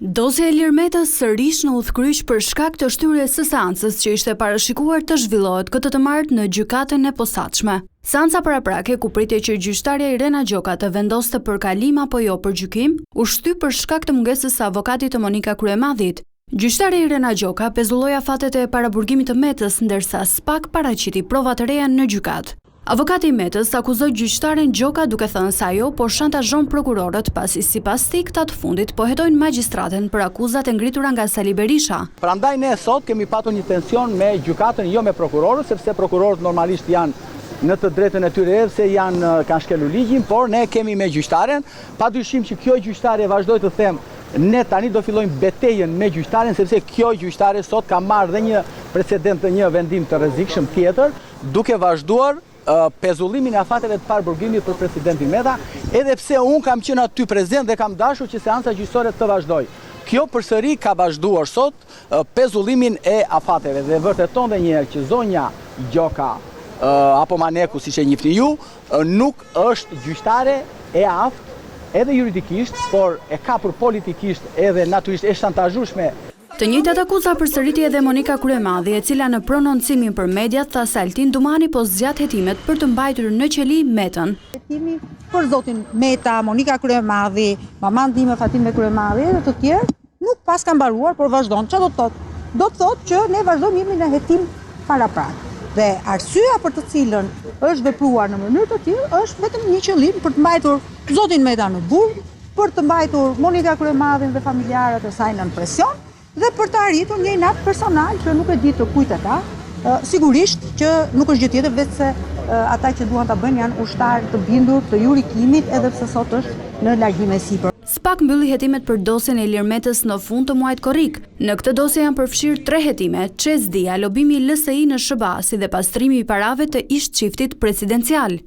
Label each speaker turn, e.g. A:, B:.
A: Dosja e Ilir Metës sërish në udhkryq për shkak të shtyrjes së seancës që ishte parashikuar të zhvillohet këtë të martë në gjykatën e posaçme. Seanca paraprake ku pritej që gjyqtarja Irena Gjoka të vendoste për kalim apo jo për gjykim, u shty për shkak të mungesës së avokatit të Monika Kryemadhit. Gjyqtarja Irena Gjoka pezulloi afatet e paraburgimit të Metës, ndërsa SPAK paraqiti prova të reja në gjykatë. Avokati i Metës akuzoi gjyqtaren Gjoka duke thënë se ajo po shantazhon prokurorët pasi sipas tij këta të fundit po hetojnë magjistraten për akuzat e ngritura nga Sali Berisha.
B: Prandaj ne sot kemi patur një tension me gjykatën, jo me prokurorët, sepse prokurorët normalisht janë në të drejtën e tyre edhe se kanë shkelur ligjin, por ne kemi me gjyqtaren, padyshim që kjo gjyqtare vazhdoj të them, ne tani do fillojmë betejën me gjyqtaren, sepse kjo gjyqtare sot ka marrë dhe një precedent të një vendim të rrezikshëm tjetër, duke vazhduar pezullimin e afateve të paraburgimit për presidentin Meta, edhe pse unë kam qenë aty prezent dhe kam dashur që seanca gjyqësore të vazhdoj. Kjo përsëri ka vazhduar sot pezullimin e afateve dhe vërteton dhe njëherë që zonja Gjoka apo Maneku, siç e njihni ju, nuk është gjyqtare e aftë edhe juridikisht, por e kapur politikisht edhe natyrisht e shantazhueshme.
A: Të njëjtat akuza përsëriti edhe Monika Kryemadhi, e cila në prononcimin për mediat tha se Altin Dumani po zgjat hetimet për të mbajtur në qeli Metën.
C: Hetimi për zotin Meta, Monika Kryemadhi, maman time Fatime Kryemadhi dhe të tjerë nuk pas ka mbaruar, por vazhdon. Çfarë do të thotë? Do të thotë që ne vazhdojmë jemi në hetim paraprak. Dhe arsyeja për të cilën është vepruar në mënyrë të tillë është vetëm një qëllim për të mbajtur zotin Meta në burg, për të mbajtur Monika Kryemadhin dhe familjarët e saj nën presion, dhe për të arritur një inat personal që nuk e di të kujt e ka, sigurisht që nuk është gjë tjetër veç se ata që duan ta bëjnë janë ushtarë të bindur të jurikimit, edhe pse sot është në largim e sipër.
A: SPAK mbylli hetimet për dosjen e Ilir Metës në fund të muajit korrik. Në këtë dosje janë përfshirë 3 hetime: çesdia, lobimi i LSI në SBA, si dhe pastrimi i parave të ish çiftit presidencial.